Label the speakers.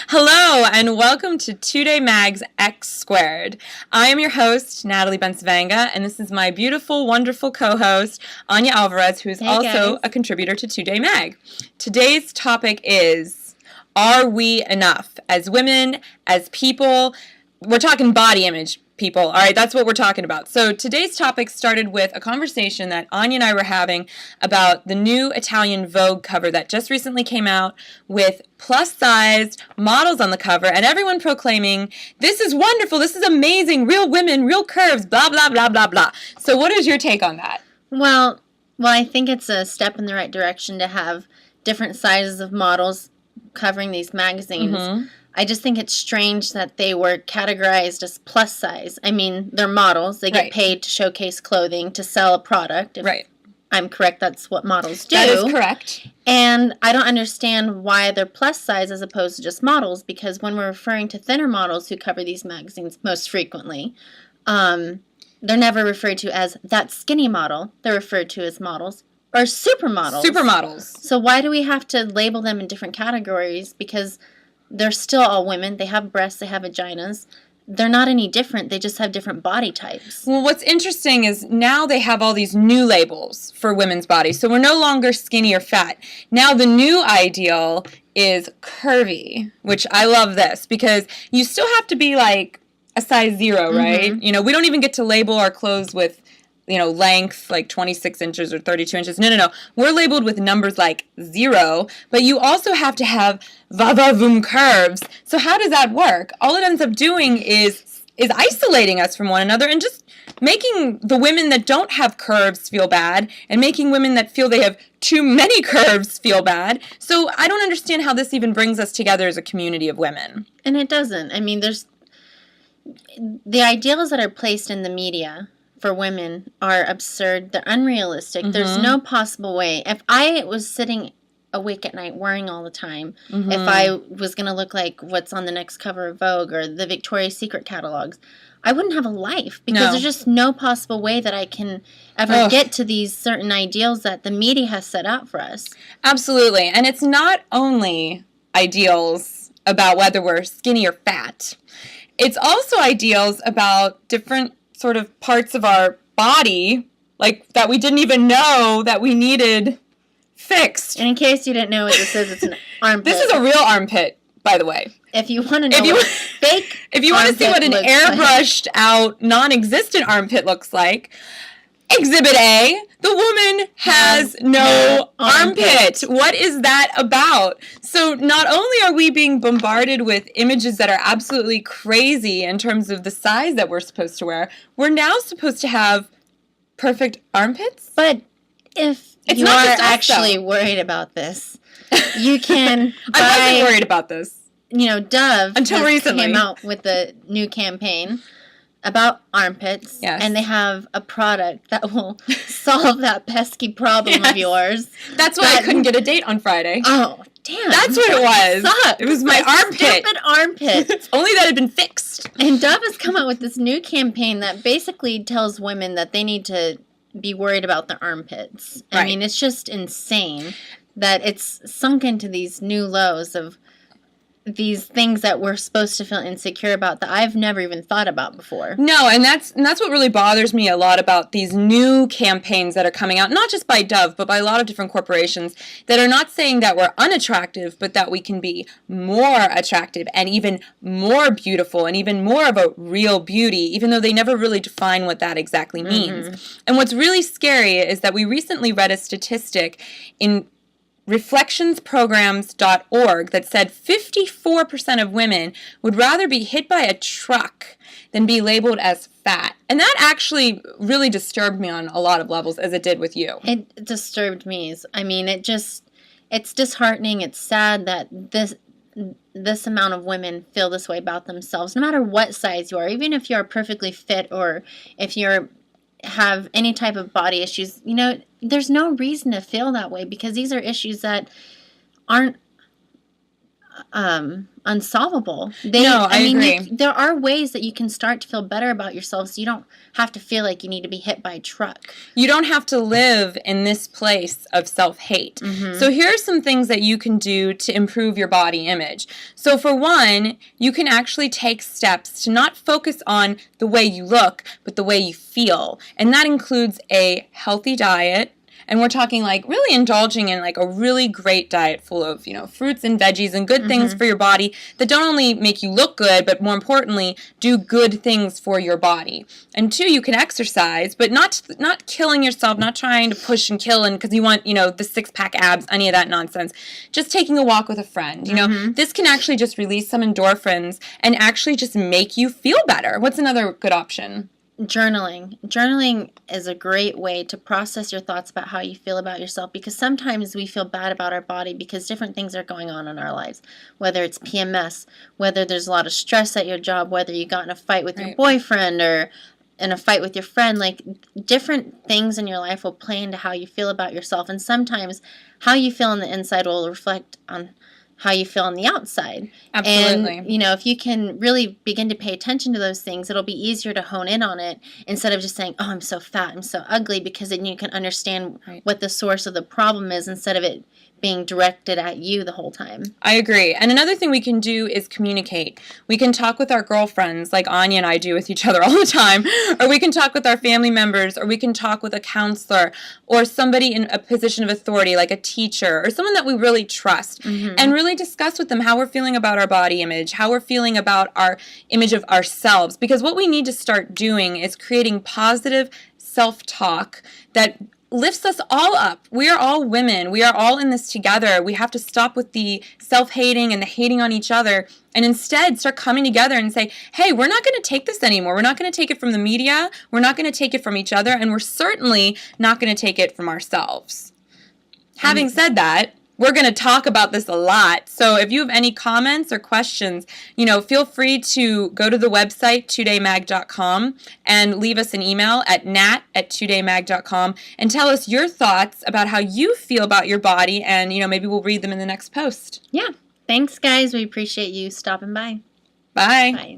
Speaker 1: Hello, and welcome to Twodaymag's X Squared. I am your host, Natalie Bensavanga, and this is my beautiful, wonderful co-host, Anya Alvarez, who is also a contributor to Twodaymag. Today's topic is, are we enough? As women, as people, we're talking body image, people. All right, that's what we're talking about. So today's topic started with a conversation that Anya and I were having about the new Italian Vogue cover that just recently came out with plus-sized models on the cover, and everyone proclaiming, this is wonderful, this is amazing, real women, real curves, blah, blah, blah, blah, blah. So what is your take on that?
Speaker 2: Well, I think it's a step in the right direction to have different sizes of models covering these magazines. Mm-hmm. I just think it's strange that they were categorized as plus size. I mean, they're models. They get paid to showcase clothing, to sell a product. If I'm correct, that's what models do.
Speaker 1: That is correct.
Speaker 2: And I don't understand why they're plus size as opposed to just models, because when we're referring to thinner models who cover these magazines most frequently, they're never referred to as that skinny model. They're referred to as models or supermodels.
Speaker 1: Supermodels.
Speaker 2: So why do we have to label them in different categories? Because they're still all women. They have breasts. They have vaginas. They're not any different. They just have different body types.
Speaker 1: Well, what's interesting is now they have all these new labels for women's bodies. So we're no longer skinny or fat. Now the new ideal is curvy, which I love this because you still have to be like a size 0, right? Mm-hmm. You know, we don't even get to label our clothes with, you know, length, like 26 inches or 32 inches. No. We're labeled with numbers like 0, but you also have to have va-va-voom curves. So how does that work? All it ends up doing is isolating us from one another and just making the women that don't have curves feel bad and making women that feel they have too many curves feel bad. So I don't understand how this even brings us together as a community of women.
Speaker 2: And it doesn't. I mean, there's the ideals that are placed in the media for women are absurd. They're unrealistic. Mm-hmm. There's no possible way. If I was sitting awake at night worrying all the time, mm-hmm. if I was going to look like what's on the next cover of Vogue or the Victoria's Secret catalogs, I wouldn't have a life because there's just no possible way that I can ever get to these certain ideals that the media has set out for us.
Speaker 1: Absolutely. And it's not only ideals about whether we're skinny or fat. It's also ideals about different sort of parts of our body, like that we didn't even know that we needed fixed.
Speaker 2: And in case you didn't know what this is, it's an armpit.
Speaker 1: This is a real armpit, by the way.
Speaker 2: If you want to know what fake
Speaker 1: if you want to see what an airbrushed out, non-existent armpit looks like, Exhibit A, the woman has no armpit. What is that about? So not only are we being bombarded with images that are absolutely crazy in terms of the size that we're supposed to wear, we're now supposed to have perfect armpits?
Speaker 2: But if you are actually worried about this, you can buy...
Speaker 1: I wasn't worried about this.
Speaker 2: You know, Dove
Speaker 1: until recently
Speaker 2: came out with a new campaign about armpits, and they have a product that will solve that pesky problem of yours.
Speaker 1: That's why I couldn't get a date on Friday.
Speaker 2: Oh, damn.
Speaker 1: That's what it was.
Speaker 2: Sucks.
Speaker 1: It was my armpit.
Speaker 2: Stupid armpit.
Speaker 1: If only that had been fixed.
Speaker 2: And Dove has come out with this new campaign that basically tells women that they need to be worried about their armpits. I mean, it's just insane that it's sunk into these new lows of these things that we're supposed to feel insecure about that I've never even thought about before.
Speaker 1: No, and that's what really bothers me a lot about these new campaigns that are coming out, not just by Dove, but by a lot of different corporations that are not saying that we're unattractive, but that we can be more attractive and even more beautiful and even more of a real beauty, even though they never really define what that exactly means. Mm-hmm. And what's really scary is that we recently read a statistic in reflectionsprograms.org that said 54% of women would rather be hit by a truck than be labeled as fat. And that actually really disturbed me on a lot of levels, as it did with you.
Speaker 2: It disturbed me. I mean, it's disheartening. It's sad that this amount of women feel this way about themselves, no matter what size you are, even if you are perfectly fit or if you're have any type of body issues, you know, there's no reason to feel that way because these are issues that aren't unsolvable.
Speaker 1: I agree.
Speaker 2: There are ways that you can start to feel better about yourself, so you don't have to feel like you need to be hit by a truck.
Speaker 1: You don't have to live in this place of self-hate. So here are some things that you can do to improve your body image. So for one, you can actually take steps to not focus on the way you look, but the way you feel. And that includes a healthy diet. And we're talking like really indulging in like a really great diet full of, fruits and veggies and good things for your body that don't only make you look good, but more importantly, do good things for your body. And two, you can exercise, but not killing yourself, not trying to push and kill and because you want, the six-pack abs, any of that nonsense. Just taking a walk with a friend. This can actually just release some endorphins and actually just make you feel better. What's another good option?
Speaker 2: Journaling is a great way to process your thoughts about how you feel about yourself, because sometimes we feel bad about our body because different things are going on in our lives, whether it's PMS, whether there's a lot of stress at your job, whether you got in a fight with your boyfriend or in a fight with your friend. Like, different things in your life will play into how you feel about yourself, and sometimes how you feel on the inside will reflect on how you feel on the outside.
Speaker 1: Absolutely.
Speaker 2: And, if you can really begin to pay attention to those things, it'll be easier to hone in on it instead of just saying, oh, I'm so fat, I'm so ugly, because then you can understand what the source of the problem is instead of it being directed at you the whole time.
Speaker 1: I agree. And another thing we can do is communicate. We can talk with our girlfriends like Anya and I do with each other all the time, or we can talk with our family members, or we can talk with a counselor or somebody in a position of authority like a teacher or someone that we really trust, and really discuss with them how we're feeling about our body image, how we're feeling about our image of ourselves. Because what we need to start doing is creating positive self-talk that lifts us all up. We are all women. We are all in this together. We have to stop with the self-hating and the hating on each other and instead start coming together and say, hey, we're not going to take this anymore. We're not going to take it from the media. We're not going to take it from each other. And we're certainly not going to take it from ourselves. Having said that, we're going to talk about this a lot. So if you have any comments or questions, feel free to go to the website, twodaymag.com, and leave us an email at nat@twodaymag.com and tell us your thoughts about how you feel about your body, and, maybe we'll read them in the next post.
Speaker 2: Yeah. Thanks, guys. We appreciate you stopping by.
Speaker 1: Bye.
Speaker 2: Bye.